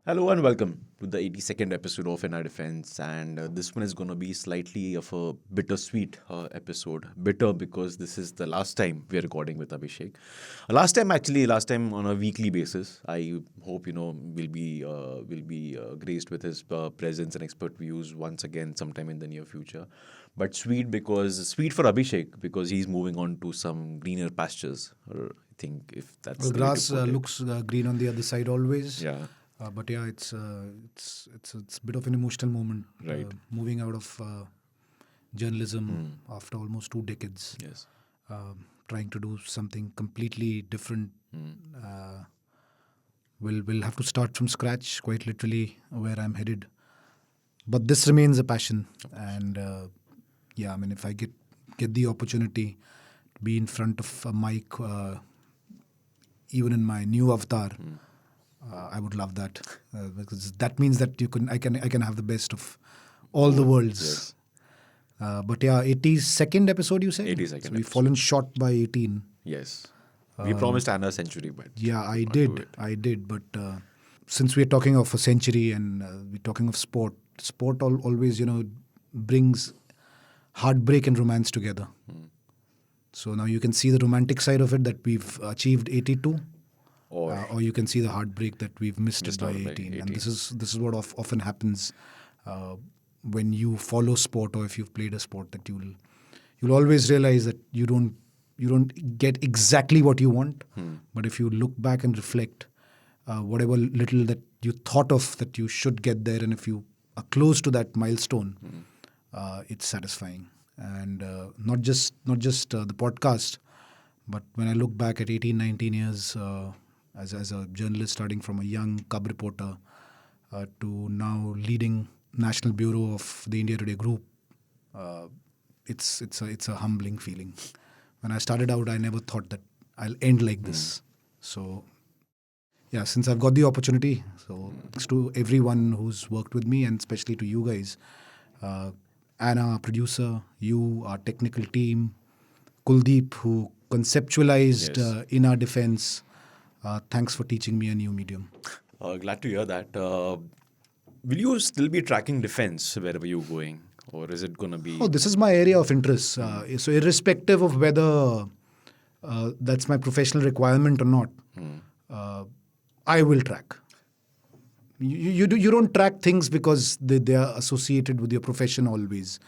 Hello and welcome to the 82nd episode of In Our Defense. And this one is going to be slightly of a bittersweet episode. Bitter because this is the last time we're recording with Abhishek. Last time on a weekly basis. I hope we'll be graced with his presence and expert views once again sometime in the near future. But sweet for Abhishek because he's moving on to some greener pastures. Or I think if that's Well, the way to grass put it. looks green on the other side always. Yeah, But yeah, it's a bit of an emotional moment. Right. Moving out of journalism after almost 2 decades, yes. trying to do something completely different. Uh, we'll have to start from scratch, quite literally, where I'm headed. But this remains a passion, and yeah, I mean, if I get the opportunity to be in front of a mic, even in my new avatar. I would love that because that means that I can have the best of all the worlds. Yes. But yeah, 82nd episode you said? 82nd So we've episode. fallen short by 18. Yes. We promised Anna a century, but Yeah, I not do did. it. I did. But since we're talking of a century and we're talking of sport always, brings heartbreak and romance together. So now you can see the romantic side of it that we've achieved 82. Or you can see the heartbreak that we've missed Missed by out by 18. 18. And this is what often happens when you follow sport or if you've played a sport, that you'll always realize that you don't get exactly what you want. But if you look back and reflect, whatever little that you thought of that you should get there, and if you are close to that milestone, it's satisfying. And not just the podcast, but when I look back at 18, 19 years as a journalist, starting from a young cub reporter to now leading National Bureau of the India Today Group, it's a humbling feeling. When I started out, I never thought that I'll end like this. So, yeah, since I've got the opportunity, so thanks to everyone who's worked with me and especially to you guys, Anna, our producer, you, our technical team, Kuldeep, who conceptualized Yes. In Our Defense. Thanks for teaching me a new medium. Glad to hear that. Will you still be tracking defense wherever you're going? Or is it going to be... Oh, this is my area of interest. So irrespective of whether that's my professional requirement or not, I will track. You don't track things because they are associated with your profession always.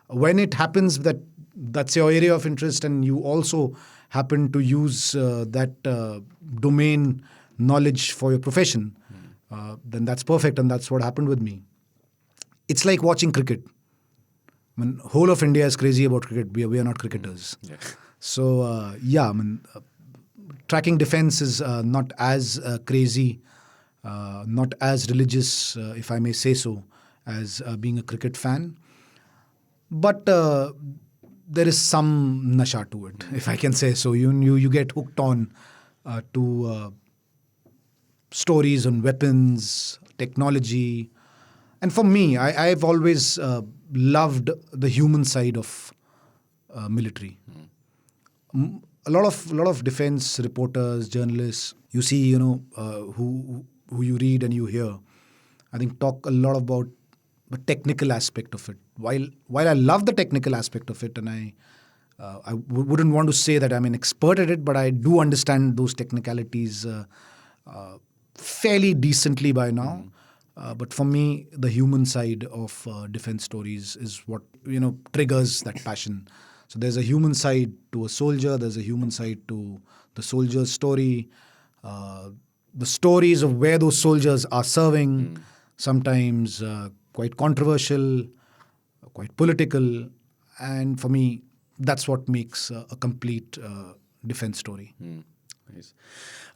When it happens that that's your area of interest and you also happen to use that domain knowledge for your profession, then that's perfect, and that's what happened with me. It's like watching cricket. I mean, whole of India is crazy about cricket. We are not cricketers. Yeah. So, yeah, I mean, tracking defense is not as crazy, not as religious, if I may say so, as being a cricket fan. But there is some nasha to it, if I can say so. You get hooked on to stories on weapons, technology. And for me, I've always loved the human side of military. A lot of defense reporters, journalists, you see, who you read and you hear, I think talk a lot about the technical aspect of it. While I love the technical aspect of it, and I wouldn't want to say that I'm an expert at it, but I do understand those technicalities fairly decently by now. But for me, the human side of defense stories is what triggers that passion. So there's a human side to a soldier. There's a human side to the soldier's story. The stories of where those soldiers are serving, sometimes quite controversial, quite political. And for me, that's what makes a complete defense story. Nice.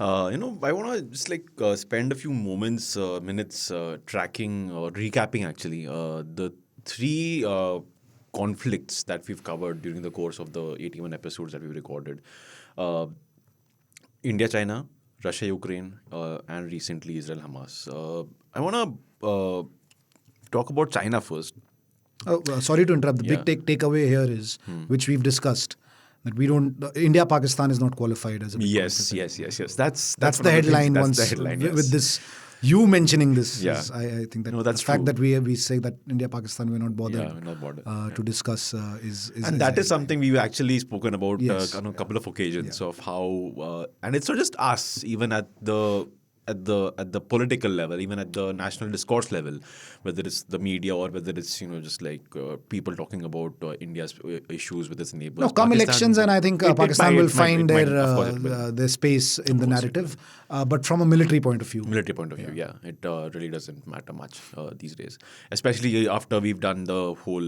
I want to just spend a few minutes tracking or recapping actually the three conflicts that we've covered during the course of the 81 episodes that we've recorded. India-China, Russia-Ukraine, and recently Israel-Hamas. I want to talk about China first. Sorry to interrupt. The Yeah. big takeaway here is, which we've discussed, that we don't. India-Pakistan is not qualified as a big Yes. conflict. That's That's one the of things. headline. That's Once the headline. with Yes. this You mentioning this Yeah. is, I think that No, the that's fact true. that we say that India Pakistan we're not bothered, Yeah, we're not bothered. to discuss And that is something we've actually spoken about Yes. on a couple of occasions Yeah. of how, and it's not just us, even at the political level, even at the national discourse level, whether it's the media or whether it's just like people talking about India's issues with its No, neighbors. come elections, and I think Pakistan will find their space in the narrative. But from a military point of view, Military point of view, yeah, it really doesn't matter much these days, especially after we've done the whole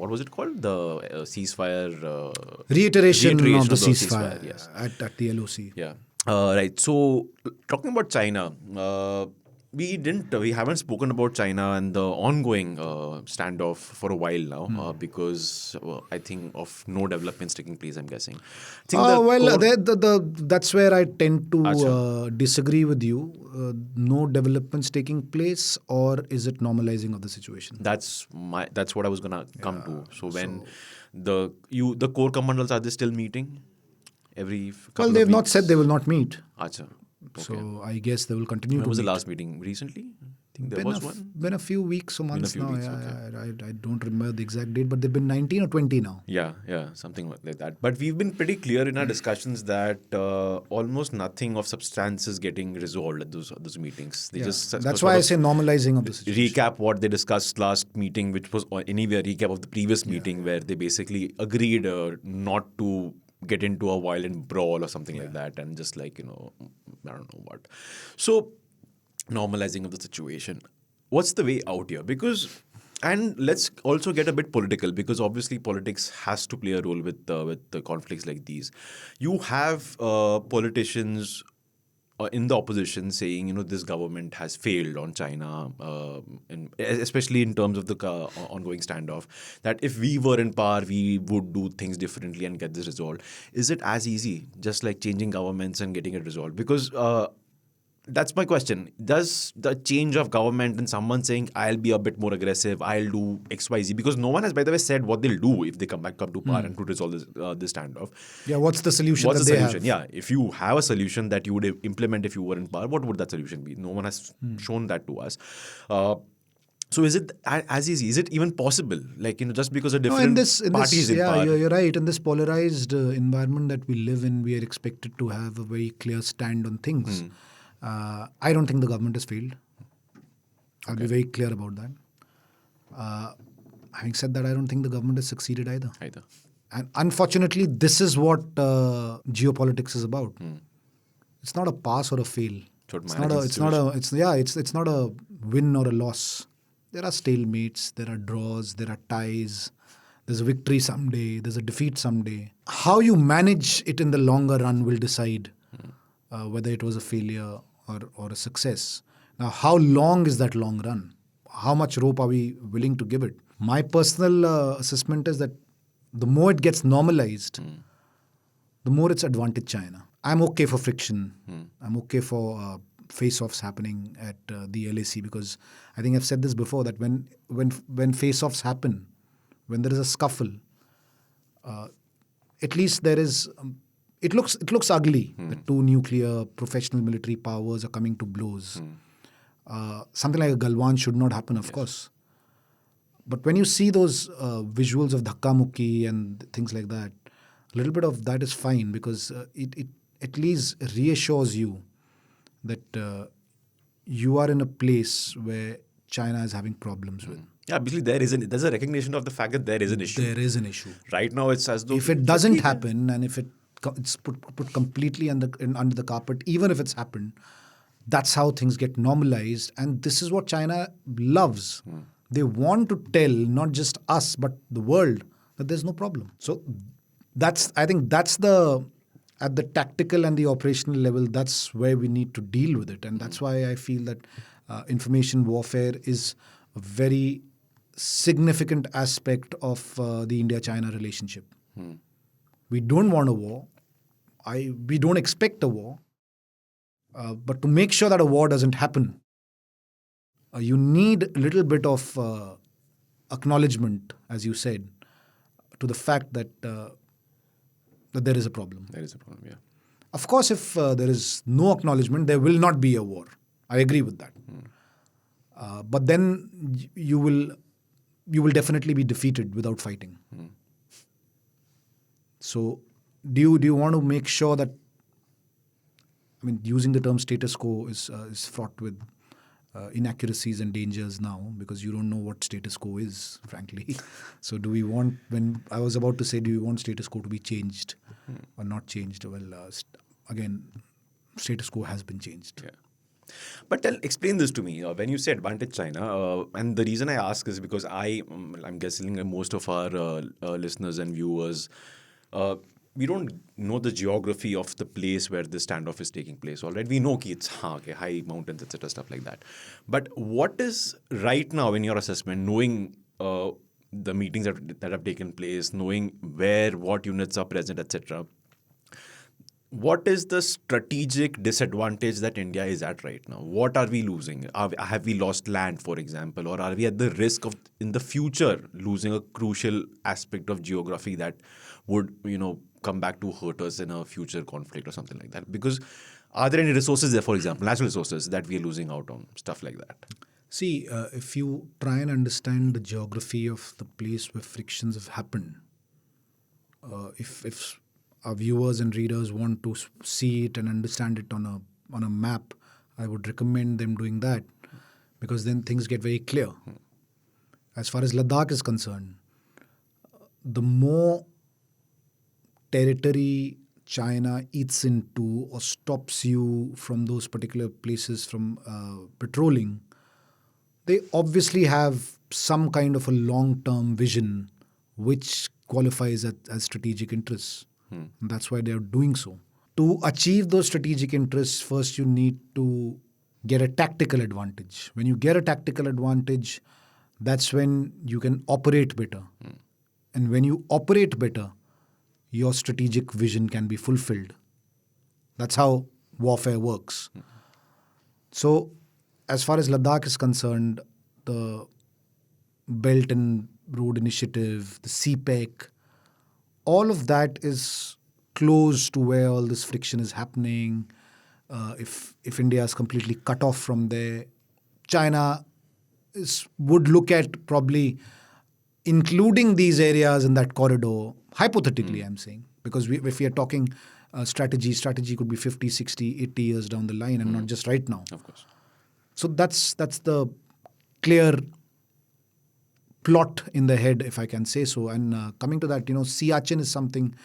what was it called, the ceasefire reiteration of the ceasefire, ceasefire yes, at the LOC. yeah. Right. So talking about China, we haven't spoken about China and the ongoing standoff for a while now because I think of no developments taking place. I'm guessing. I think That's where I tend to Acha. disagree with you. No developments taking place, or is it normalizing of the situation? That's what I was gonna come to. So when the core commanders, are they still meeting every Well, couple they of have not said they weeks? will not meet, Acha. Okay. so I guess they will continue When to was the meet. last meeting? Recently? I think there was one. Been a few weeks or Been a months few now. weeks. Yeah, Okay. I don't remember the exact date, but they've been 19 or 20 now. Yeah, something like that. But we've been pretty clear in our discussions that almost nothing of substance is getting resolved at those meetings. They Yeah. just That's sort why I of say normalizing of the situation. recap what they discussed last meeting, which was anyway a recap of the previous meeting where they basically agreed not to get into a violent brawl or something like that, and just like I don't know what. So normalizing of the situation. What's the way out here? And let's also get a bit political because obviously politics has to play a role with the conflicts like these. You have politicians in the opposition saying, this government has failed on China, especially in terms of the ongoing standoff, that if we were in power, we would do things differently and get this resolved. Is it as easy, just like changing governments and getting it resolved? Because that's my question. Does the change of government and someone saying, I'll be a bit more aggressive, I'll do XYZ, because no one has, by the way, said what they'll do if they come to power and to resolve this standoff. Yeah, what's the solution What's that the they solution? have? Yeah, if you have a solution that you would implement if you were in power, what would that solution be? No one has shown that to us. So is it as easy? Is it even possible? Like, just because a No, different party is in yeah, power. you're right. In this polarized environment that we live in, we are expected to have a very clear stand on things. I don't think the government has failed. I'll be very clear about that. Having said that, I don't think the government has succeeded either. And unfortunately, this is what geopolitics is about. It's not a pass or a fail. It's not a win or a loss. There are stalemates, there are draws, there are ties. There's a victory someday, there's a defeat someday. How you manage it in the longer run will decide whether it was a failure or a success. Now, how long is that long run? How much rope are we willing to give it? My personal assessment is that the more it gets normalized, the more it's advantage China. I'm okay for friction. I'm okay for face-offs happening at the LAC, because I think I've said this before, that when face-offs happen, when there is a scuffle, at least there is. It looks ugly. The two nuclear professional military powers are coming to blows. Something like a Galwan should not happen, of course. But when you see those visuals of Dhakka Mukki and things like that, a little bit of that is fine, because it at least reassures you that you are in a place where China is having problems with. Yeah, basically there's a recognition of the fact that there is an issue. There is an issue. Right now, it's as though If it doesn't happen, and if it's put completely under the carpet, even if it's happened, that's how things get normalized. And this is what China loves. They want to tell not just us but the world that there's no problem. So I think that's at the tactical and the operational level, that's where we need to deal with it. And that's why I feel that information warfare is a very significant aspect of the India-China relationship. We don't want a war. We don't expect a war. But to make sure that a war doesn't happen, you need a little bit of acknowledgement, as you said, to the fact that there is a problem. There is a problem, yeah. Of course, if there is no acknowledgement, there will not be a war. I agree with that. But then you will definitely be defeated without fighting. So, do you want to make sure that? I mean, using the term status quo is fraught with inaccuracies and dangers now, because you don't know what status quo is, frankly. So, do we want? When I was about to say, do you want status quo to be changed or not changed? Well, again, status quo has been changed. Yeah. But explain this to me. When you say advantage China, and the reason I ask is because I'm guessing most of our listeners and viewers, we don't know the geography of the place where this standoff is taking place. All right, we know it's high mountains, etc., stuff like that. But what is right now in your assessment, knowing the meetings that have taken place, knowing what units are present, etc., what is the strategic disadvantage that India is at right now? What are we losing? Have we lost land, for example, or are we at the risk of, in the future, losing a crucial aspect of geography that would, come back to hurt us in a future conflict or something like that? Because are there any resources there, for example, natural resources that we are losing out on, stuff like that? See, if you try and understand the geography of the place where frictions have happened, if our viewers and readers want to see it and understand it on a map, I would recommend them doing that, because then things get very clear. As far as Ladakh is concerned, the more territory China eats into or stops you from those particular places from patrolling, they obviously have some kind of a long-term vision which qualifies as strategic interests. And that's why they're doing so. To achieve those strategic interests, first you need to get a tactical advantage. When you get a tactical advantage, that's when you can operate better. And when you operate better, your strategic vision can be fulfilled. That's how warfare works. So, as far as Ladakh is concerned, the Belt and Road Initiative, the CPEC, all of that is close to where all this friction is happening. If India is completely cut off from there, China would look at probably including these areas in that corridor, hypothetically, I'm saying, because if we are talking strategy could be 50, 60, 80 years down the line, and not just right now. Of course. So that's the clear plot in the head, if I can say so. And coming to that, Siachen is something,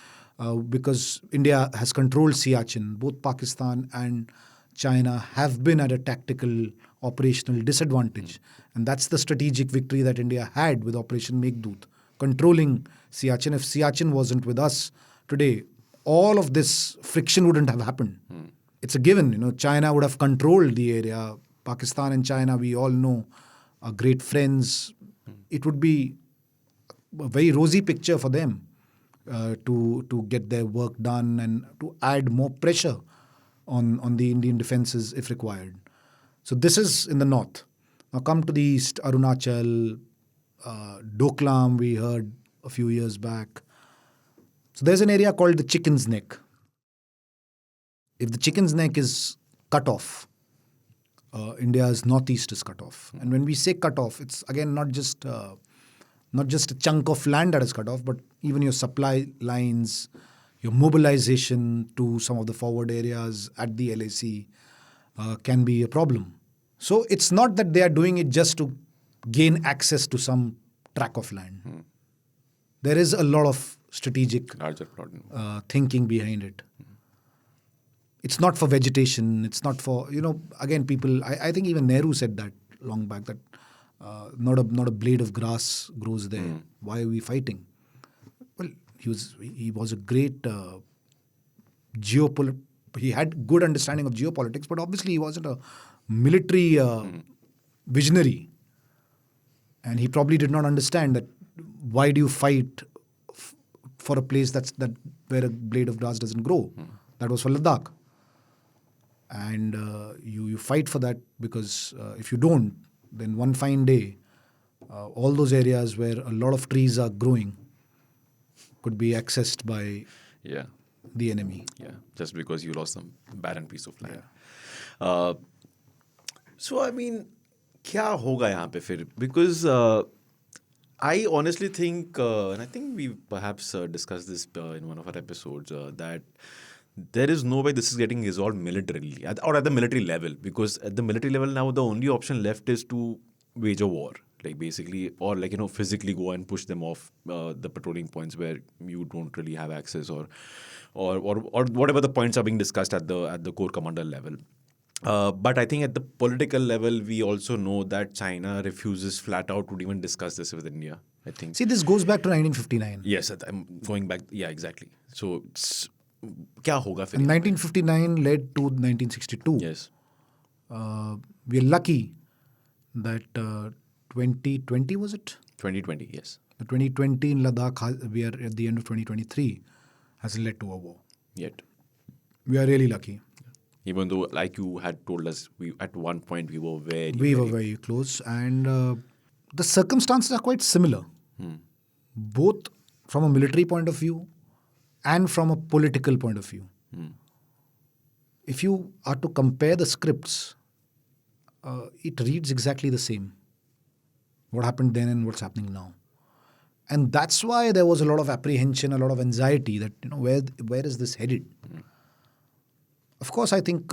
because India has controlled Siachen. Both Pakistan and China have been at a tactical operational disadvantage. And that's the strategic victory that India had with Operation Meghdoot, controlling Siachen. If Siachen wasn't with us today, all of this friction wouldn't have happened. It's a given. China would have controlled the area. Pakistan and China, we all know, are great friends. It would be a very rosy picture for them to get their work done and to add more pressure on the Indian defenses if required. So this is in the north. Now come to the east, Arunachal, Doklam we heard a few years back. So there's an area called the Chicken's Neck. If the Chicken's Neck is cut off, India's northeast is cut off. And when we say cut off, it's again not just a chunk of land that is cut off, but even your supply lines, your mobilization to some of the forward areas at the LAC can be a problem. So it's not that they are doing it just to gain access to some tract of land. There is a lot of strategic Larger plot. thinking behind it. It's not for vegetation. It's not for, again, people, I think even Nehru said that long back, that not a blade of grass grows there. Why are we fighting? Well, he was a great he had good understanding of geopolitics, but obviously he wasn't a military visionary. And he probably did not understand that why do you fight for a place that where a blade of grass doesn't grow. That was for Ladakh. And you fight for that because if you don't, then one fine day, all those areas where a lot of trees are growing could be accessed by the enemy. Yeah, just because you lost some barren piece of land. Yeah. Uh, so I mean, क्या होगा यहाँ पे फिर? Because I honestly think, and I think we perhaps discussed this in one of our episodes, that there is no way this is getting resolved militarily or at the military level. Because at the military level now, the only option left is to wage a war, like basically, or like physically go and push them off the patrolling points where you don't really have access, or whatever the points are being discussed at the core commander level. But I think at the political level, we also know that China refuses flat out to even discuss this with India. I think. See, this goes back to 1959. Yes, I'm going back. Yeah, exactly. So, क्या होगा फिर? And 1959 led to 1962. Yes. We are lucky that 2020, was it? 2020, yes. The 2020 in Ladakh, we are at the end of 2023, has led to a war. Yet. We are really lucky. Even though, like you had told us, we at one point we were very close, and the circumstances are quite similar, both from a military point of view and from a political point of view. If you are to compare the scripts, it reads exactly the same. What happened then and what's happening now. And that's why there was a lot of apprehension, a lot of anxiety that, where is this headed? Of course, I think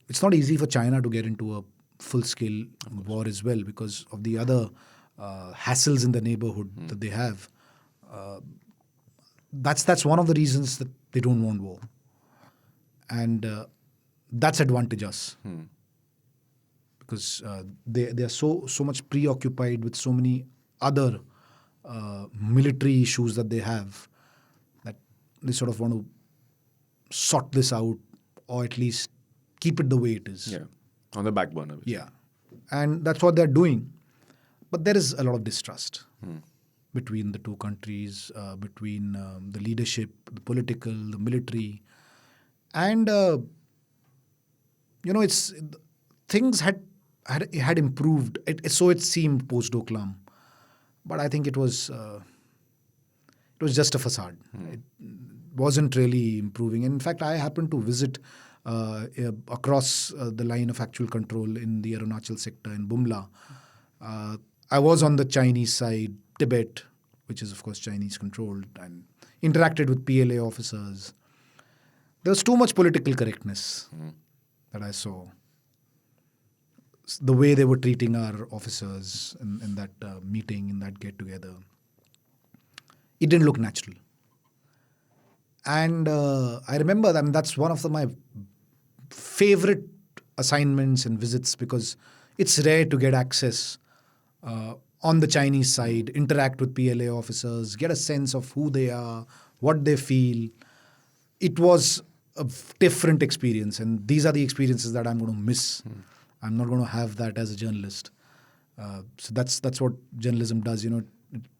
it's not easy for China to get into a full-scale war as well because of the other hassles in the neighborhood that they have. That's one of the reasons that they don't want war. And that's advantage us. Because they are so much preoccupied with so many other military issues that they have that they sort of want to sort this out or at least keep it the way it is. Yeah, on the back burner. Yeah. And that's what they're doing. But there is a lot of distrust between the two countries, between the leadership, the political, the military. And, it's things had improved. So it seemed post-Doklam. But I think it was just a facade. It wasn't really improving. And in fact, I happened to visit across the line of actual control in the Arunachal sector in Bumla. I was on the Chinese side, Tibet, which is of course Chinese controlled, and interacted with PLA officers. There was too much political correctness that I saw. The way they were treating our officers in that meeting, in that get-together, it didn't look natural. And I remember that's one of my favorite assignments and visits because it's rare to get access on the Chinese side, interact with PLA officers, get a sense of who they are, what they feel. It was a different experience, and these are the experiences that I'm going to miss. I'm not going to have that as a journalist. So that's what journalism does. It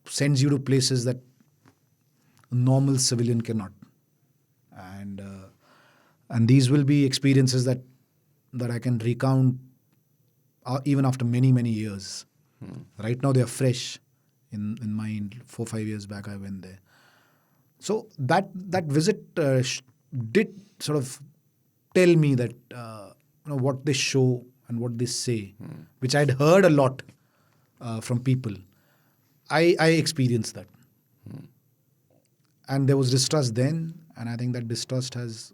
sends you to places that a normal civilian cannot. And these will be experiences that I can recount even after many, many years. Right now they are fresh in mind. 4-5 years back I went there. So that visit did sort of tell me that what they show and what they say, which I'd heard a lot from people. I experienced that. And there was distrust then, and I think that distrust has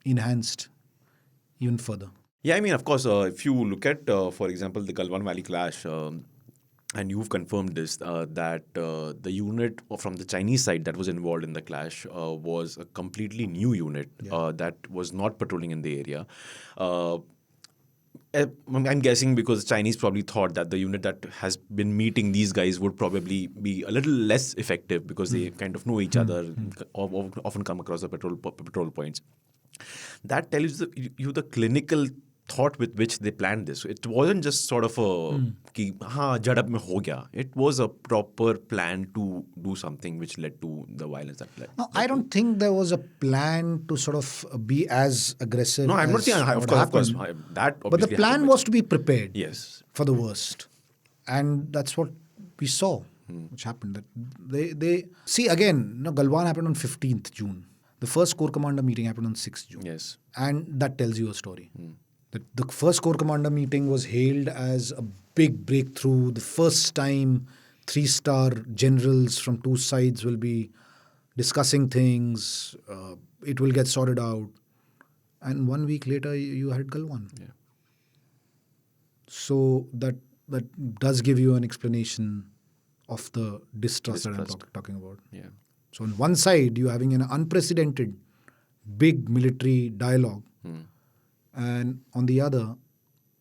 enhanced even further. Yeah, I mean, of course, if you look at, for example, the Galwan Valley clash, and you've confirmed this, that the unit from the Chinese side that was involved in the clash was a completely new unit that was not patrolling in the area. I'm guessing because the Chinese probably thought that the unit that has been meeting these guys would probably be a little less effective because they kind of know each other, often come across the patrol points. That tells you the clinical thought with which they planned this. It wasn't just sort of ki jadab mein ho gaya. It was a proper plan to do something which led to the violence that led. No, I don't think there was a plan to sort of be as aggressive. No, I'm not saying, of course. That but the plan was to be prepared. Yes. For the worst. And that's what we saw, which happened. That they see again, Galwan happened on 15th June. The first Corps Commander meeting happened on 6th June. Yes. And that tells you a story. The first Corps Commander meeting was hailed as a big breakthrough. The first time 3-star generals from two sides will be discussing things. It will get sorted out. And 1 week later, you had Galwan. Yeah. So that does give you an explanation of the distrust that I'm talking about. Yeah. So on one side, you're having an unprecedented big military dialogue. And on the other,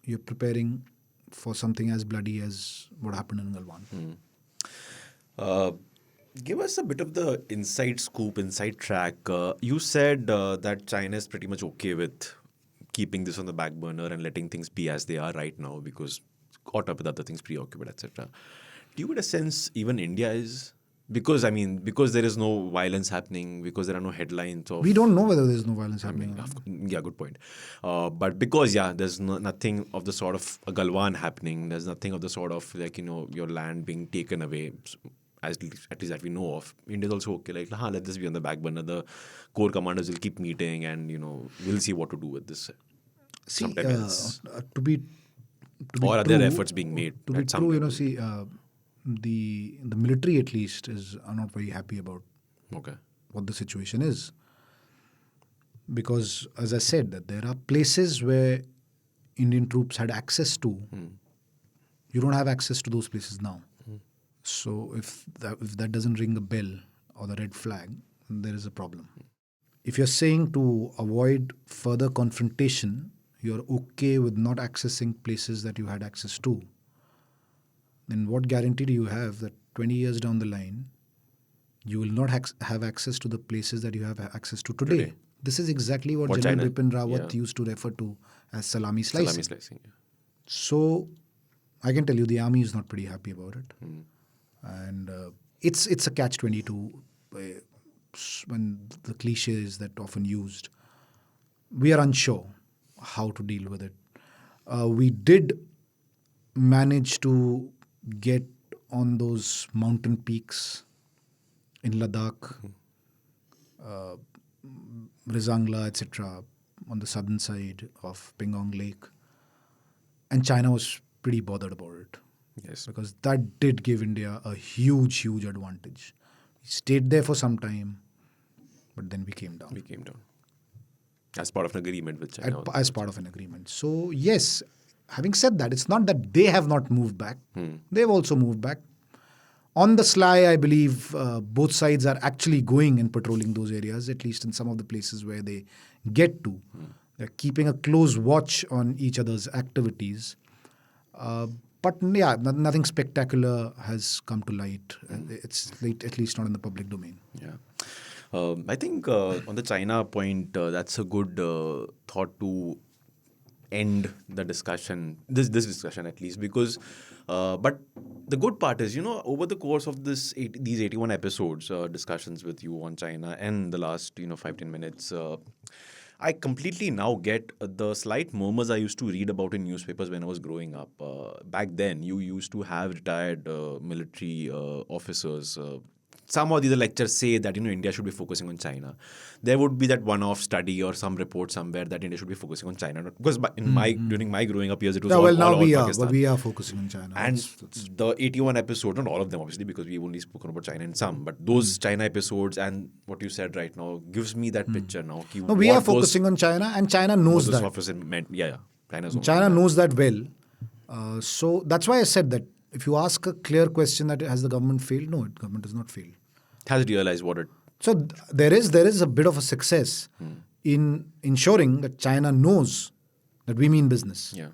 you're preparing for something as bloody as what happened in Galwan. Give us a bit of the inside scoop, inside track. You said that China is pretty much okay with keeping this on the back burner and letting things be as they are right now because caught up with other things, preoccupied, etc. Do you get a sense even India is? Because there is no violence happening, because there are no headlines of... We don't know whether there's no violence happening. Yeah, good point. But because, there's nothing of the sort of a Galwan happening. There's nothing of the sort of, your land being taken away, at least that we know of. India's also okay, let this be on the back burner. The core commanders will keep meeting and, we'll see what to do with this. See, to be or are there efforts being made? To be true, the military at least are not very happy about what the situation is. Because, as I said, that there are places where Indian troops had access to. You don't have access to those places now. So if that doesn't ring a bell or the red flag, there is a problem. If you're saying to avoid further confrontation, you're okay with not accessing places that you had access to, then what guarantee do you have that 20 years down the line, you will not have access to the places that you have access to today? This is exactly what General Bipin Rawat used to refer to as salami slicing. So I can tell you the army is not pretty happy about it. And it's a catch-22 when the cliches that often used. We are unsure how to deal with it. We did manage to get on those mountain peaks in Ladakh, Rizangla, etc., on the southern side of Pangong Lake. And China was pretty bothered about it. Yes. Because that did give India a huge advantage. We stayed there for some time, but then we came down. As part of an agreement with China. As part of an agreement. So, yes, having said that, it's not that they have not moved back. They've also moved back. On the sly, I believe both sides are actually going and patrolling those areas, at least in some of the places where they get to. They're keeping a close watch on each other's activities. But yeah, nothing spectacular has come to light. It's at least not in the public domain. Yeah. I think on the China point, that's a good thought to end the discussion, this discussion at least, because but the good part is, over the course of these 81 episodes, discussions with you on China and the last 5-10 minutes, I completely now get the slight murmurs I used to read about in newspapers when I was growing up. Back then, you used to have retired military officers. Some of these lectures say that India should be focusing on China. There would be that one-off study or some report somewhere that India should be focusing on China. Because during my growing up years, it was all about Pakistan. But we are focusing on China. And the 81 episodes, not all of them obviously, because we've only spoken about China in some, but those China episodes and what you said right now gives me that picture now. No, we are focusing on China, and China knows that. China knows that well. So that's why I said that if you ask a clear question that has the government failed, no, government has not failed. Has realized what it... So there is a bit of a success in ensuring that China knows that we mean business. Yeah.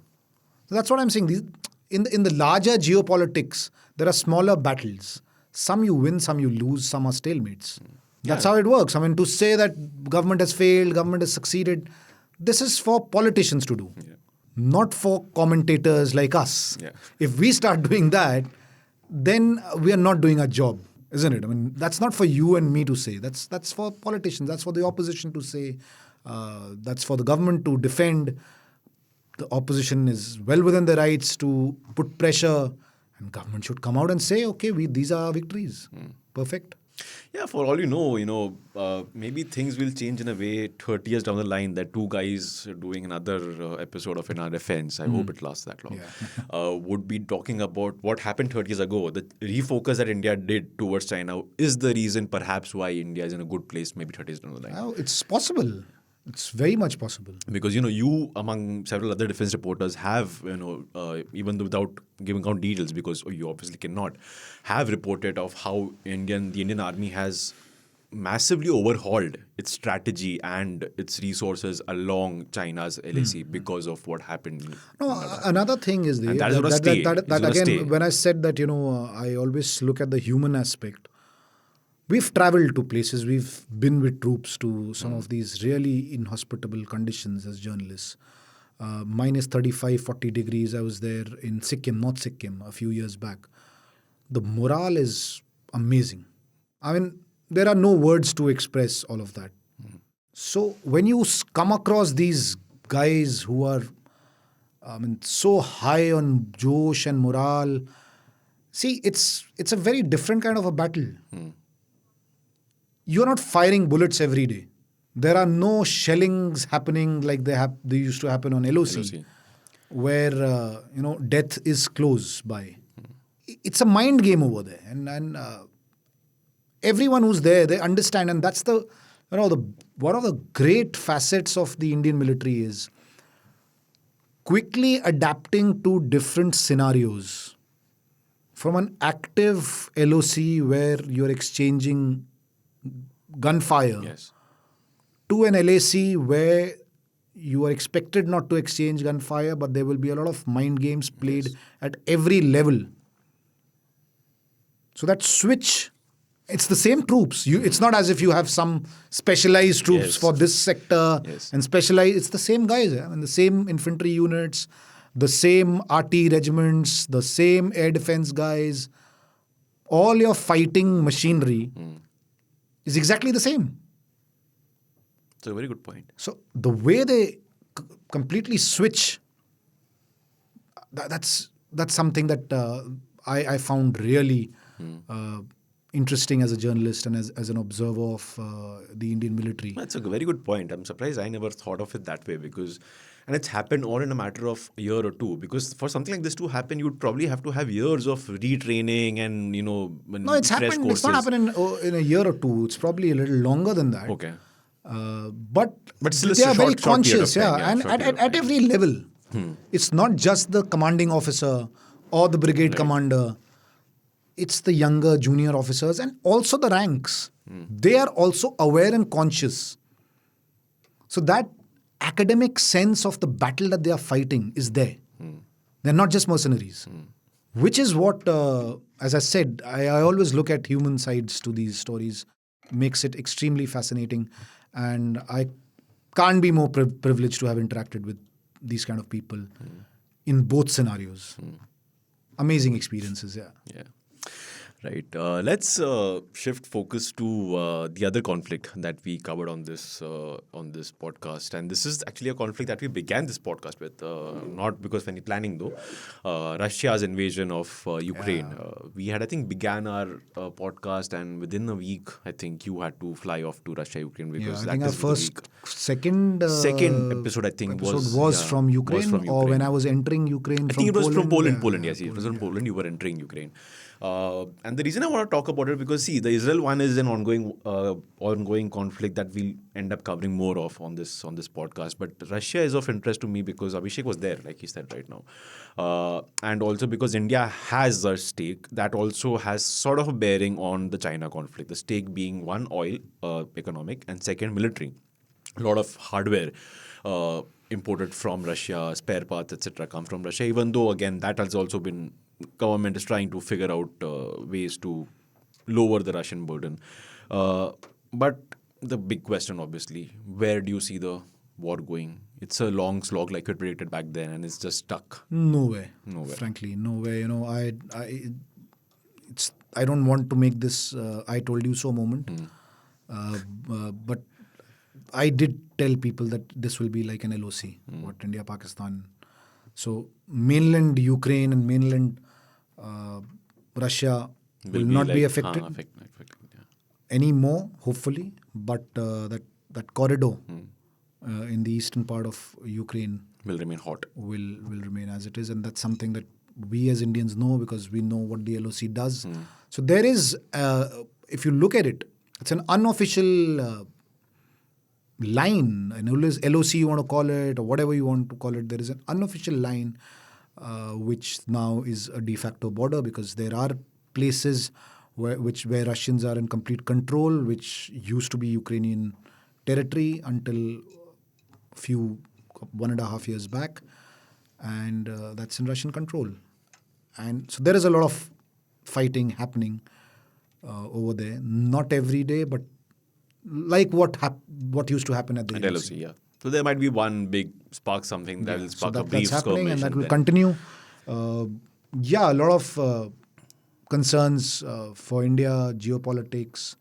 So that's what I'm saying. In the larger geopolitics, there are smaller battles. Some you win, some you lose, some are stalemates. That's how it works. I mean, to say that government has failed, government has succeeded, this is for politicians to do, not for commentators like us. Yeah. If we start doing that, then we are not doing our job. Isn't it? I mean, that's not for you and me to say. That's for politicians. That's for the opposition to say. That's for the government to defend. The opposition is well within their rights to put pressure, and government should come out and say, okay, these are our victories. Perfect. Yeah, for all maybe things will change in a way 30 years down the line that two guys doing another episode of In Our Defense, I hope it lasts that long, Yeah. would be talking about what happened 30 years ago. The refocus that India did towards China is the reason perhaps why India is in a good place maybe 30 years down the line. Oh, it's possible. It's very much possible. Because you among several other defense reporters have even though without giving out details, because you obviously cannot, have reported of how the Indian army has massively overhauled its strategy and its resources along China's LAC because of what happened No, in Ladakh. another thing is And that is gonna stay. It's that gonna again, stay. when I said that, I always look at the human aspect. We've traveled to places, we've been with troops to some of these really inhospitable conditions as journalists. Minus 35, 40 degrees. I was there in Sikkim, North Sikkim, a few years back. The morale is amazing. I mean, there are no words to express all of that. So when you come across these guys who are, so high on josh and morale, see, it's a very different kind of a battle. You're not firing bullets every day. There are no shellings happening like they used to happen on LOC, LOC. where death is close by. It's a mind game over there, and everyone who's there, they understand, and that's the one of the great facets of the Indian military is quickly adapting to different scenarios. From an active LOC where you're exchanging gunfire, Yes. to an LAC where you are expected not to exchange gunfire, but there will be a lot of mind games played at every level. So that switch, it's the same troops. It's not as if you have some specialized troops Yes. for this sector Yes. and specialized. It's the same guys, the same infantry units, the same RT regiments, the same air defense guys. All your fighting machinery is exactly the same. It's a very good point. So the way they completely switch, that's something that I found really interesting as a journalist and as an observer of the Indian military. That's a very good point. I'm surprised I never thought of it that way, and it's happened all in a matter of a year or two. Because for something like this to happen, you'd probably have to have years of retraining and No, it's fresh happened. courses. It's not happened in a year or two. It's probably a little longer than that. Okay. But still a they are very short period of conscious, time, and short period of at time. every level. It's not just the commanding officer or the brigade commander. It's the younger junior officers and also the ranks. They are also aware and conscious. So that academic sense of the battle that they are fighting is there. They're not just mercenaries. Which is what, as I said, I always look at human sides to these stories, makes it extremely fascinating. And I can't be more privileged to have interacted with these kind of people in both scenarios. Amazing experiences, yeah. Yeah. Right. Let's shift focus to the other conflict that we covered on this podcast, and this is actually a conflict that we began this podcast with, not because of any planning though. Russia's invasion of Ukraine. We had, I think, began our podcast, and within a week, I think you had to fly off to Russia, Ukraine, because Yeah, I that think our is the week. second episode, I think, was was from Ukraine, from or when Ukraine. I was entering Ukraine I from think it was Poland. from Poland. Poland, Yeah, yes. It was from yeah. Poland. You were entering Ukraine. And the reason I want to talk about it, because see, the Israel one is an ongoing conflict that we'll end up covering more of on this podcast. But Russia is of interest to me because Abhishek was there, like he said right now, and also because India has a stake that also has sort of a bearing on the China conflict. The stake being one, oil, economic, and second, military. A lot of hardware imported from Russia, spare parts, etc., come from Russia. Even though, again, that has also been, government is trying to figure out ways to lower the Russian burden. But the big question, obviously, where do you see the war going? It's a long slog, like you predicted back then, and it's just stuck. No way. Nowhere. Frankly, no way. I don't want to make this I told you so moment. But I did tell people that this will be like an LOC, what India, Pakistan. So mainland Ukraine and mainland Russia will be not be like, affected. affected, yeah. anymore, hopefully, but that corridor in the eastern part of Ukraine Will remain hot. will remain as it is, and that's something that we as Indians know because we know what the LOC does. So there is, if you look at it, it's an unofficial line, an LOC you want to call it, or whatever you want to call it. There is an unofficial line which now is a de facto border because there are places where Russians are in complete control, which used to be Ukrainian territory until few 1.5 years back, and that's in Russian control. And so there is a lot of fighting happening over there. Not every day, but like what used to happen at the And LOC. LOC, yeah. So there might be one big spark, something that will So spark a that's brief happening, and skirmish. that will then- continue. A lot of concerns for India, geopolitics.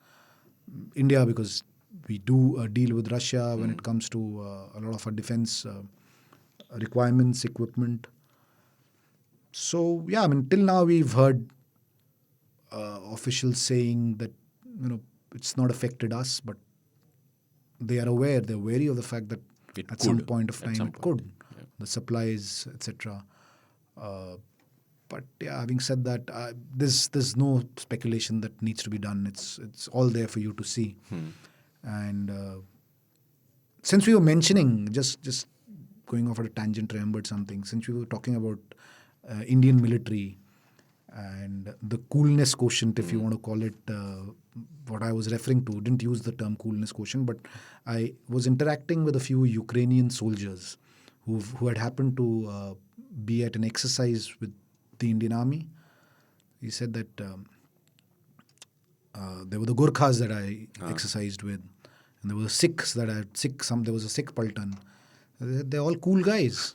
India, because we do deal with Russia when it comes to a lot of our defense requirements, equipment. So yeah, I mean, till now we've heard officials saying that it's not affected us, but they are aware, they're wary of the fact that It at some could. point of At time some it point. could, the supplies, etc. But yeah, having said that, there's no speculation that needs to be done. It's all there for you to see. And since we were mentioning, just going off at a tangent, remembered something. Since we were talking about Indian military and the coolness quotient, if you want to call it, what I was referring to, didn't use the term coolness quotient, but I was interacting with a few Ukrainian soldiers who had happened to be at an exercise with the Indian Army. He said that there were the Gurkhas that I exercised with, and there were Sikhs that I had there was a Sikh Paltan. They're all cool guys.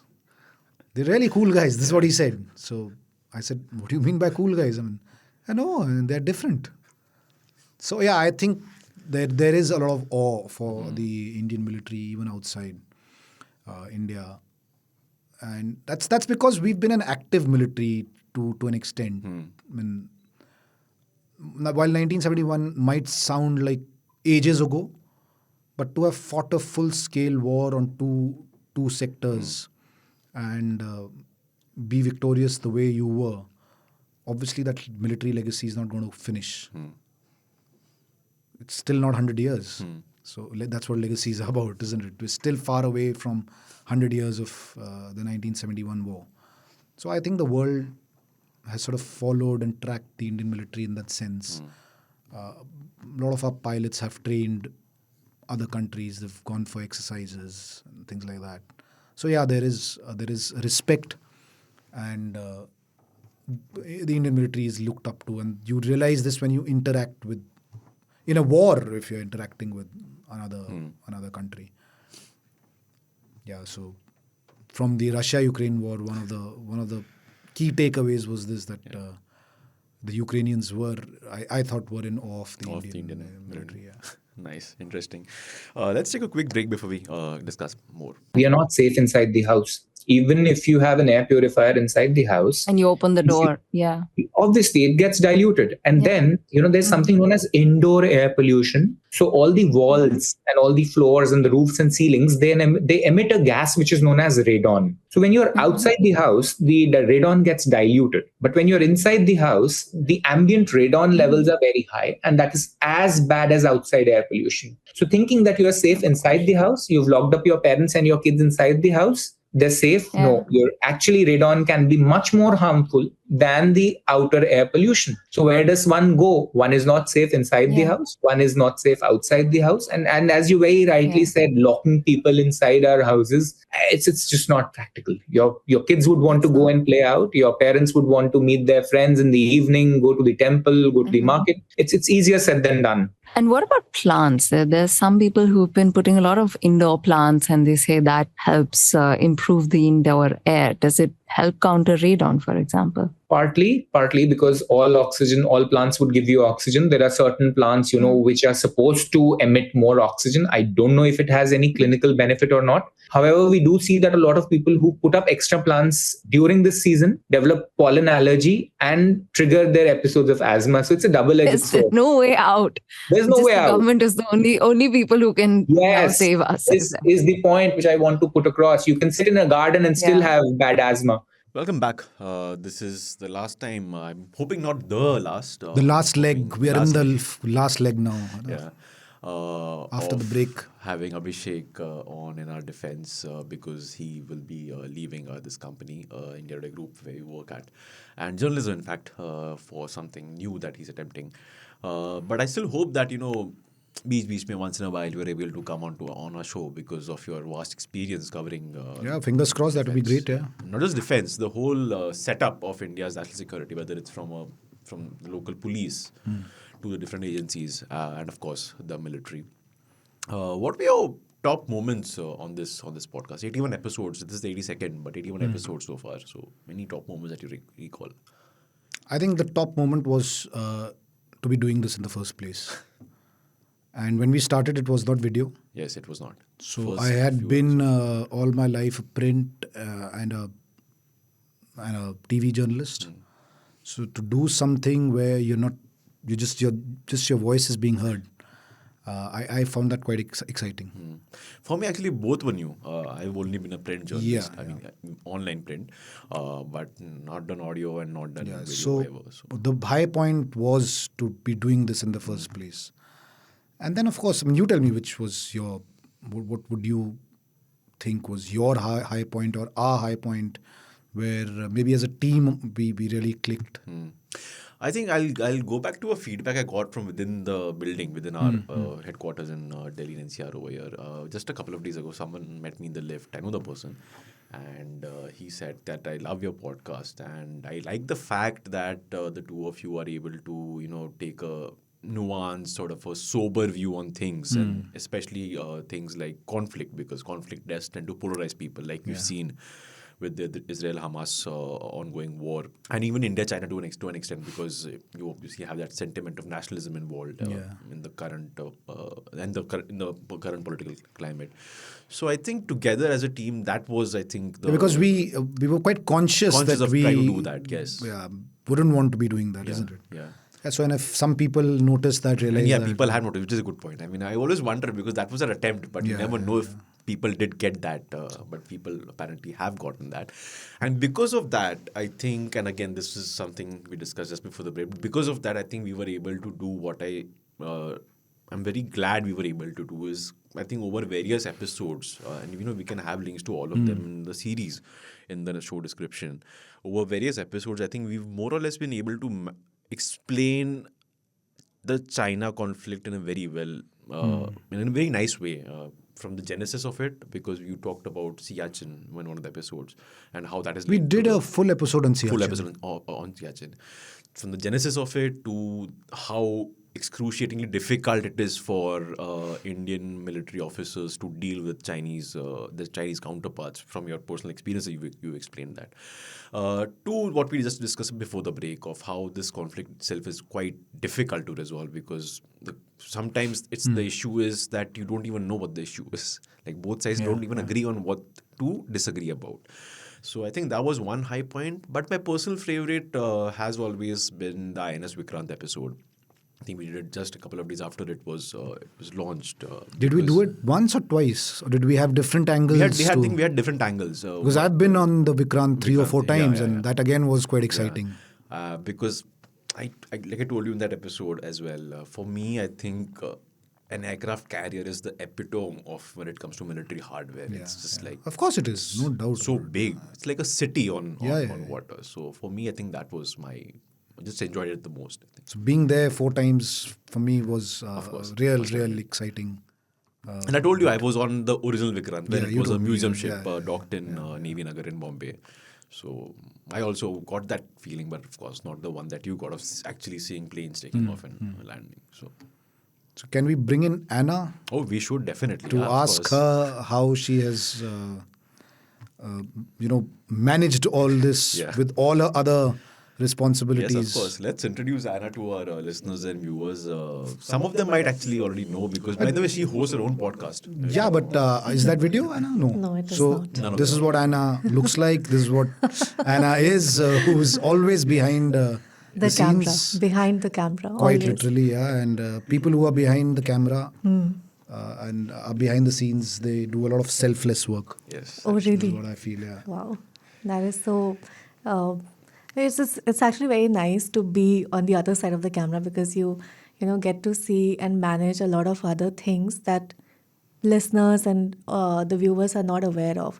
They're really cool guys. This is what he said. So I said, what do you mean by cool guys? I mean, I know, they're different. So yeah, I think there is a lot of awe for the Indian military, even outside India. And that's because we've been an active military to an extent. I mean, while 1971 might sound like ages ago, but to have fought a full-scale war on two sectors and be victorious the way you were, obviously that military legacy is not going to finish. It's still not 100 years. So that's what legacy is about, isn't it? We're still far away from 100 years of the 1971 war. So I think the world has sort of followed and tracked the Indian military in that sense. A lot of our pilots have trained other countries. They've gone for exercises and things like that. So yeah, there is respect, and the Indian military is looked up to, and you realize this when you interact with in a war, if you're interacting with another country. Yeah, so from the Russia-Ukraine war, one of the key takeaways was this, that the Ukrainians I thought, were in awe of the Indian military. Yeah. Nice, interesting. Let's take a quick break before we discuss more. We are not safe inside the house. Even if you have an air purifier inside the house, And you open the door. Yeah. obviously it gets diluted. And then, there's something known as indoor air pollution. So all the walls and all the floors and the roofs and ceilings, they emit a gas which is known as radon. So when you're outside the house, the radon gets diluted. But when you're inside the house, the ambient radon levels are very high. And that is as bad as outside air pollution. So thinking that you are safe inside the house, you've locked up your parents and your kids inside the house, they're safe. Yeah. No, actually radon can be much more harmful than the outer air pollution. So where does one go? One is not safe inside the house. One is not safe outside the house. And as you very rightly said, locking people inside our houses, it's just not practical. Your kids would want to go and play out. Your parents would want to meet their friends in the evening, go to the temple, go to the market. It's easier said than done. And what about plants? There's some people who've been putting a lot of indoor plants, and they say that helps improve the indoor air. Does it help counter radon, for example? Partly because all plants would give you oxygen. There are certain plants, which are supposed to emit more oxygen. I don't know if it has any clinical benefit or not. However, we do see that a lot of people who put up extra plants during this season develop pollen allergy and trigger their episodes of asthma. So it's a double-edged There's sword. no way out. There's no Just way the out. government is the only people who can now Yes, save us. this is the point which I want to put across. You can sit in a garden and still have bad asthma. Welcome back. This is the last time. I'm hoping not the last. The last leg. We are in the last leg now. Yeah. After the break. Having Abhishek on in our defense because he will be leaving this company, India Today Group, where we work at, and journalism, in fact, for something new that he's attempting. But I still hope that, beach mein once in a while you are able to come on our show because of your vast experience covering. Fingers crossed. That would be great. Yeah. Not just defense, the whole setup of India's national security, whether it's from the local police to the different agencies, and of course the military. What were your top moments on this podcast? 81 episodes. This is the 82nd, but 81 episodes so far. So many top moments that you recall. I think the top moment was to be doing this in the first place. And when we started, it was not video. Yes, it was not. So I had been all my life a print and a TV journalist. So to do something where your voice is being heard, I found that quite exciting. For me, actually, both were new. I've only been a print journalist. I mean, online print, but not done audio and not done video. So the high point was to be doing this in the first place. And then, of course, you tell me which was what would you think was your high point or our high point where maybe as a team we really clicked? I think I'll go back to a feedback I got from within the building, within our headquarters in Delhi and NCR over here. Just a couple of days ago, someone met me in the lift. I know the person. And he said that I love your podcast. And I like the fact that the two of you are able to, take a nuanced, sort of a sober view on things, and especially things like conflict, because conflict does tend to polarize people, like we've seen with the Israel-Hamas ongoing war, and even India-China to an extent, because you obviously have that sentiment of nationalism involved in the current in the current political climate. So I think together as a team, that was, I think, because we were quite conscious that of we trying to do that. Yes, wouldn't want to be doing that, isn't it? Yeah. So, and if some people notice that, realize that, people had noticed, which is a good point. I mean, I always wonder because that was an attempt, but you never know if people did get that. But people apparently have gotten that, and because of that, I think, and again, this is something we discussed just before the break. Because of that, I think we were able to do what I'm very glad we were able to do is, I think, over various episodes, and we can have links to all of them in the series, in the show description. Over various episodes, I think we've more or less been able to explain the China conflict in a very in a very nice way, from the genesis of it, because you talked about Siachen in one of the episodes and how that is. We did a full episode on Siachen. Full episode on Siachen. From the genesis of it to how excruciatingly difficult it is for Indian military officers to deal with the Chinese counterparts. From your personal experience, you explained that. To what we just discussed before the break of how this conflict itself is quite difficult to resolve, because sometimes the issue is that you don't even know what the issue is. Like both sides don't even agree on what to disagree about. So I think that was one high point. But my personal favorite has always been the INS Vikrant episode. I think we did it just a couple of days after it was launched. Did we do it once or twice? Or did we have different angles? I think we had different angles. Because I've been on the Vikrant 3 or 4 times, and that again was quite exciting. Because, like I told you in that episode as well, for me, I think an aircraft carrier is the epitome of when it comes to military hardware. It's just like... Of course it is, no doubt. So big. It's like a city on water. So for me, I think that was I just enjoyed it the most, I think. So being there 4 times for me was real exciting. And I told you I was on the original Vikrant, where it was a museum ship docked in Navy Nagar in Bombay. So I also got that feeling, but of course not the one that you got of actually seeing planes taking off and landing. So can we bring in Anna? Oh, we should definitely. To ask her how she has managed all this Yeah. with all her other Yes, responsibilities. of course. Let's introduce Anna to our listeners and viewers. Some of them might actually already know because, by the way, she hosts her own podcast. Yeah, but is that video, Anna? No. No, it is so not. None of this them. is what Anna looks like. This is what Anna is, who's always behind The camera, scenes. behind the camera. Quite always. literally, yeah. And people who are behind the camera and are behind the scenes, they do a lot of selfless work. Yes. Oh, Is really? what I feel, yeah. Wow, that is so. It's actually very nice to be on the other side of the camera because you get to see and manage a lot of other things that listeners and the viewers are not aware of.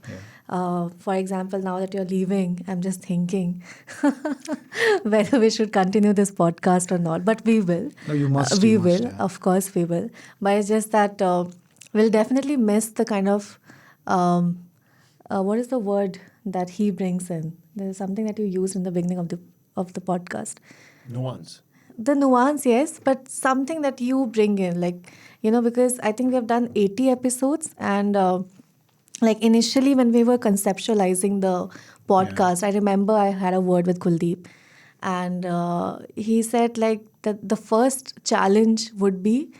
For example, now that you're leaving, I'm just thinking whether we should continue this podcast or not. But we will. No, you must. We you must, will, yeah. of course, we will. But it's just that we'll definitely miss the kind of what is the word that he brings in? There's something that you used in the beginning of the podcast. Nuance. The nuance, yes, but something that you bring in, because I think we have done 80 episodes, and initially when we were conceptualizing the podcast, I remember I had a word with Kuldeep, and he said that the first challenge would be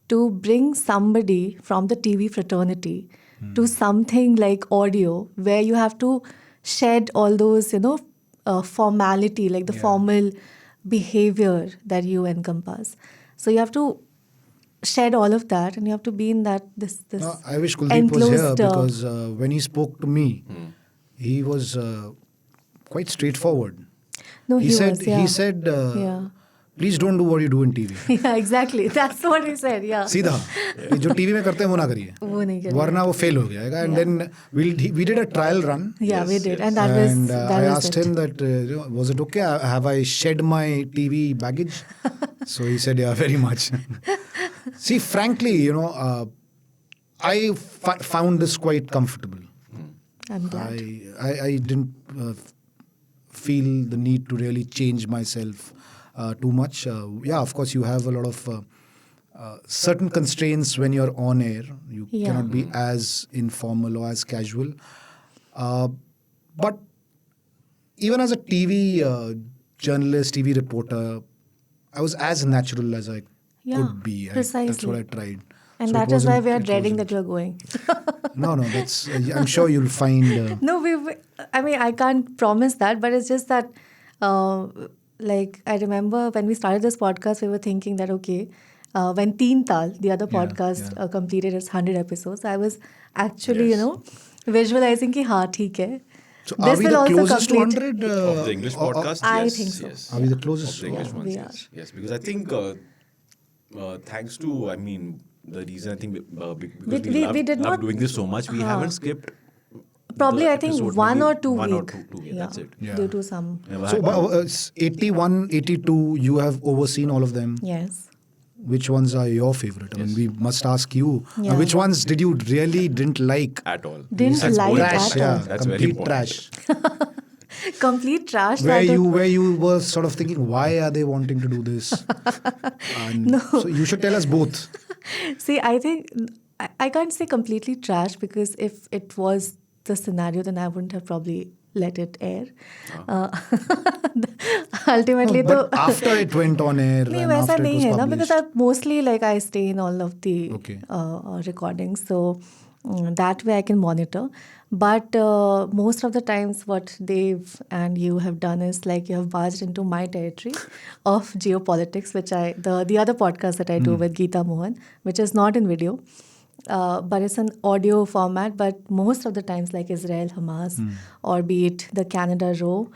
to bring somebody from the TV fraternity to something like audio where you have to shed all those, formality, like the formal behavior that you encompass. So you have to shed all of that, and you have to be in that this No, I wish Kuldeep was here enclosed, because when he spoke to me, he was quite straightforward. no, He said, yeah. please don't do what you do in TV. Yeah, exactly. That's what he said. Yeah. सीधा ये जो TV में करते हैं वो ना करिए वो नहीं करिए. वरना वो फेल हो जाएगा and then we did a trial run Yeah, we Yes, did, yes. and that was and that I was asked it. him that was it okay, have I shed my TV baggage? So he said yeah, very much. See, frankly, I found this quite comfortable. I'm glad. I didn't feel the need to really change myself too much. Yeah, of course, you have a lot of certain constraints when you're on air. You Yeah. cannot be as informal or as casual. But even as a TV journalist, TV reporter, I was as natural as I Yeah, could be. That's precisely. what I tried. And So it that is why wasn't- we are it dreading wasn't- that you're going. No, that's. I'm sure you'll find. No, I mean, I can't promise that, but it's just that, I remember when we started this podcast, we were thinking that, okay, when Teen Tal, the other Yeah, podcast, yeah. completed its 100 episodes, I was actually, Yes. visualizing ki, haan, theek hai. So are we will the also closest to complete. 100? Of the English podcast? I Yes, think so. Yes. Are we the closest? Of the English Yeah, ones, we yes. Yes, because I think thanks to, the reason I think because We did love not- doing this so much, we haven't skipped. Probably, the I think episode, one maybe or two one or week. two, yeah, that's it. Yeah. Due to some. Never So had- it's 81, 82, you have overseen all of them. Yes. Which ones are your favorite? I mean, Yes. we must ask you. Yeah. Which ones did you really didn't like? at all. Didn't That's like more at Trash, important. all. yeah, That's very complete important. trash. Complete trash. Where that- you were sort of thinking, why are they wanting to do this? And so you should tell us both. See, I think I can't say completely trash because if it was the scenario, then I wouldn't have probably let it air. Ultimately, No, but though. after it went on air नहीं and वैसा after it नहीं was है ना published. because I mostly I stay in all of the Okay. recordings, so that way I can monitor. But most of the times, what Dave and you have done is you have barged into my territory of geopolitics, which the other podcast that I do with Geeta Mohan, which is not in video. But it's an audio format, but most of the times Israel-Hamas or be it the Canada row,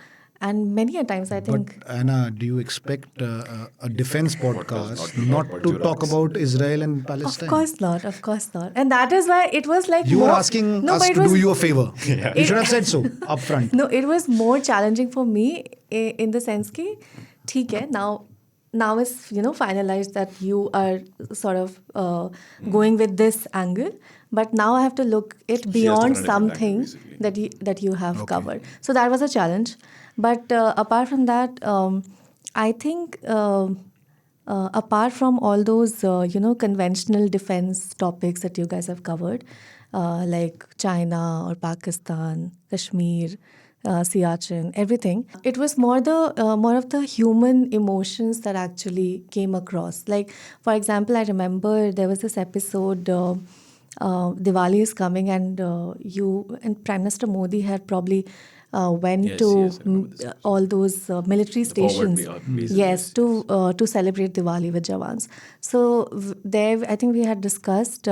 and many a times I think But Anna, do you expect a defense podcast not not to talk politics. about Israel and of Palestine? course not, and that is why it was You more, were asking no, us but it to was, do you a favor. You should have said so upfront. No, it was more challenging for me in the sense ki, theek hai, now it's finalized that you are sort of going with this angle, but now I have to look it She has to beyond run a different something angle, basically. that you have covered. So that was a challenge. But apart from that, I think apart from all those conventional defense topics that you guys have covered, like China or Pakistan, Kashmir, Siachen, everything. It was more of the human emotions that actually came across. Like, for example, I remember there was this episode. Diwali is coming, and you and Prime Minister Modi had probably went Yes, to yes, I remember this episode. all those military The forward stations. bases, Yes, yes. to celebrate Diwali with Jawans. So there, I think we had discussed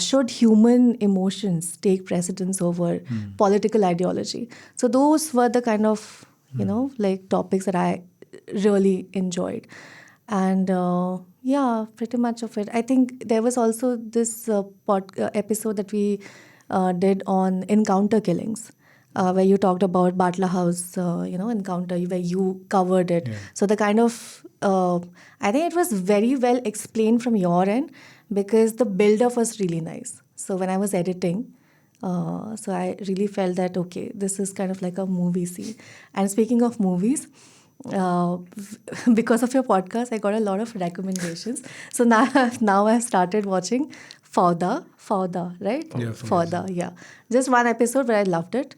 should human emotions take precedence over political ideology. So those were the kind of like topics that I really enjoyed. And yeah, pretty much of it. I think there was also this episode that we did on encounter killings, where you talked about Batla House, encounter, where you covered it. Yeah. So the kind of, I think it was very well explained from your end because the build-up was really nice. So when I was editing, so I really felt that, okay, this is kind of like a movie scene. And speaking of movies, uh, because of your podcast, I got a lot of recommendations. So now I've started watching Fauda, right? Yeah, Fauda, yeah. Just one episode, but I loved it.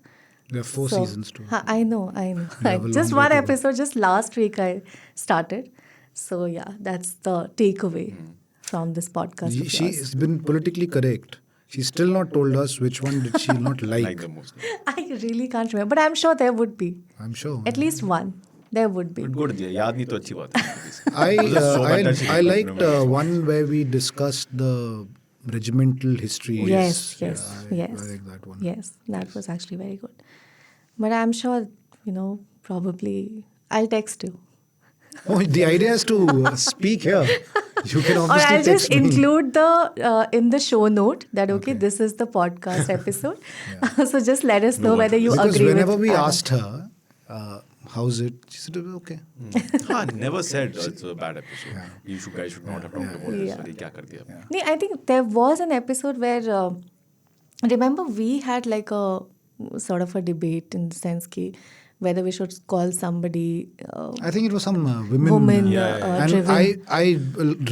There are 4 So, seasons too. I know. You have a Just long way one to go. episode, just last week I started. So yeah, that's the takeaway from this podcast of yours. She's been politically correct. She's still not told us which one did she not Like like. the most. I really can't remember, but I'm sure there would be I'm sure. at least one. There would be. But good, याद नहीं तो अच्छी बात है. I Just so much touching, I but liked remember. one where we discussed the regimental history. Yes, Yeah, yes, I yes. like that one. Yes, that was actually very good. But I'm sure, probably I'll text you. Oh, the idea is to speak here. You can Or obviously I'll just text me. include the in the show note that Okay. this is the podcast episode. So just let us know whether you Because agree whenever with we Anna. asked her, how's it? She said, okay. Never said it's a bad episode. You guys should not have talked about this. Yeah. Sorry, क्या कर दिया? Nee, I think there was an episode where remember we had like a sort of a debate in the sense ki whether we should call somebody I think it was some women. woman And driven. I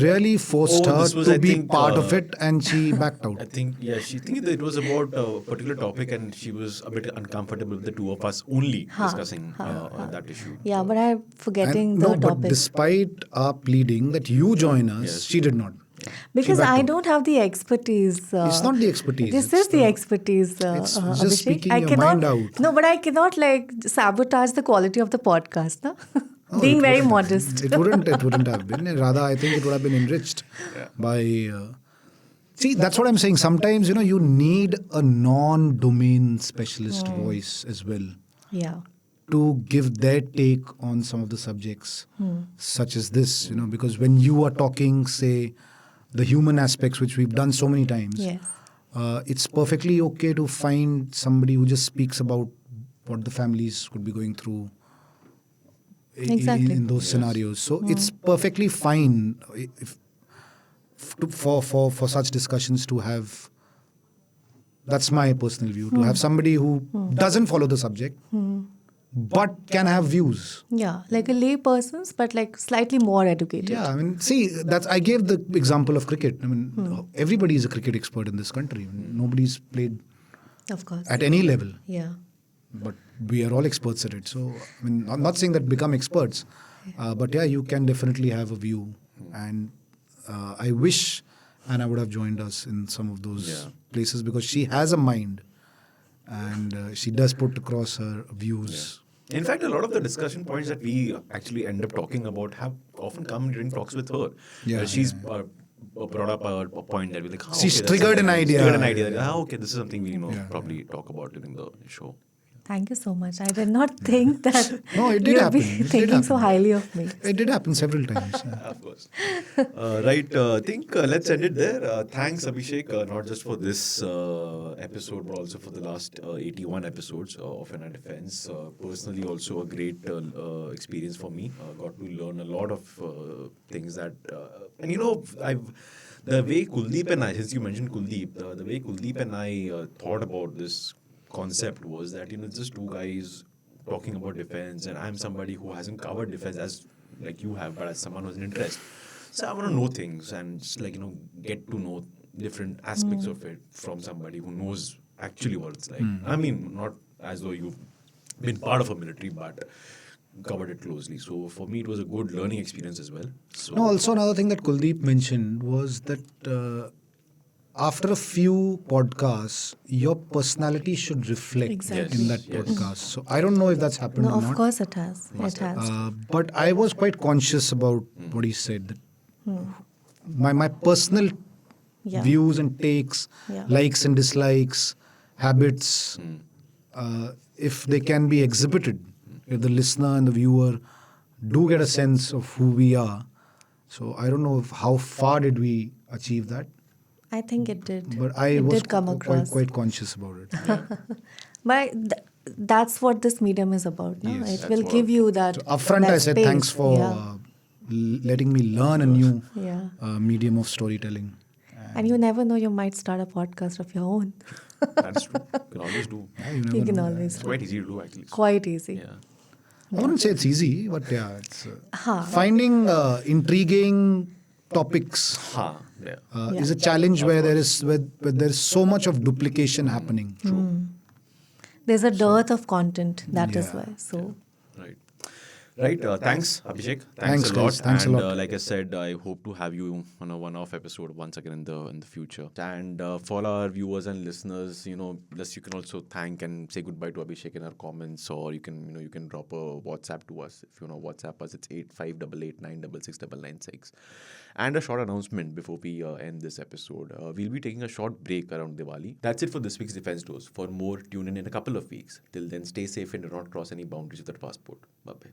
really forced Oh, her this was, to I be think, part of it, and she backed out. I think, she think that it was about a particular topic and she was a bit uncomfortable with the two of us only discussing that issue. Yeah, but I'm forgetting And the no, but topic. despite our pleading that you join us, she did not. Because backed I out. don't have the expertise. It's not the expertise. This it's is the expertise. it's just Abhishek. speaking I your cannot, mind out. No, but I cannot like sabotage the quality of the podcast. No? No, Being it very wouldn't- modest. It wouldn't have been. Rather, I think it would have been enriched by. See, that's what I'm saying. Sometimes you need a non-domain specialist voice as well Yeah. to give their take on some of the subjects, such as this. Because when you are talking, say, the human aspects, which we've done so many times, Yes. it's perfectly okay to find somebody who just speaks about what the families could be going through Exactly. in those scenarios. So it's perfectly fine for such discussions to have. That's my personal view. To have somebody who doesn't follow the subject, but can have views. Yeah. Like a lay person's, but like slightly more educated. Yeah, I mean, see, I gave the example of cricket. I mean, everybody is a cricket expert in this country. Nobody's played Of course. at any level, Yeah. but we are all experts at it. So, I mean, I'm not saying that become experts, but yeah, you can definitely have a view. And I wish Anna would have joined us in some of those places because she has a mind and she does put across her views. In fact, a lot of the discussion points that we actually end up talking about have often come during talks with her. Yeah, She's brought up a point that we're like, She's that's triggered an something- idea. Triggered an idea. That, okay, this is something we Yeah. probably talk about during the show. Thank you so much. I did not think that No, it did you'd happen. be It did thinking so happen. highly of me. It did happen several times. Of course. Right. I think let's end it there. Thanks, Abhishek, not just for this episode, but also for the last 81 episodes of An Defense. Personally, also a great experience for me. Got to learn a lot of things that, and the way Kuldeep and I, since you mentioned Kuldeep, the way Kuldeep and I thought about this concept was that it's just two guys talking about defense, and I'm somebody who hasn't covered defense as like you have, but as someone who's an interest. So I want to know things and just get to know different aspects of it from somebody who knows actually what it's like. I mean, not as though you've been part of a military, but covered it closely. So for me, it was a good learning experience as well. So No, also another thing that Kuldeep mentioned was that after a few podcasts, your personality should reflect Exactly. in that Yes. podcast. So I don't know if that's happened No, or of not. course it has. Must It have. has. But I was quite conscious about what he said. That my personal Yeah. views and takes, Yeah. likes and dislikes, habits, if they can be exhibited, if the listener and the viewer do get a sense of who we are. So I don't know how far did we achieve that, I think it did. but I it was did come across. quite conscious about it. But that's what this medium is about. No? Yes. It will That's give what- you that. So upfront, that I said space. thanks for Yeah. letting me learn a new Yeah. medium of storytelling. And you never know, you might start a podcast of your own. that's true. You can always do. Yeah, you never You can know. always It's do. quite easy to do actually. Quite easy. Yeah. I wouldn't say it's easy, but yeah, it's finding intriguing topics Ha. Yeah. Yeah. is a challenge where there is so much of duplication happening. There's a dearth of content. That is Yeah. why. So Right. Right. Thanks, Abhishek. Thanks, a lot. guys. Thanks a and lot. like I said, I hope to have you on a one-off episode once again in the future. And for our viewers and listeners, you can also thank and say goodbye to Abhishek in our comments, or you can drop a WhatsApp to us. If you want to WhatsApp us, it's 8588966996. And a short announcement before we end this episode. We'll be taking a short break around Diwali. That's it for this week's Defense Dose. For more, tune in a couple of weeks. Till then, stay safe and do not cross any boundaries with your passport. Bye-bye.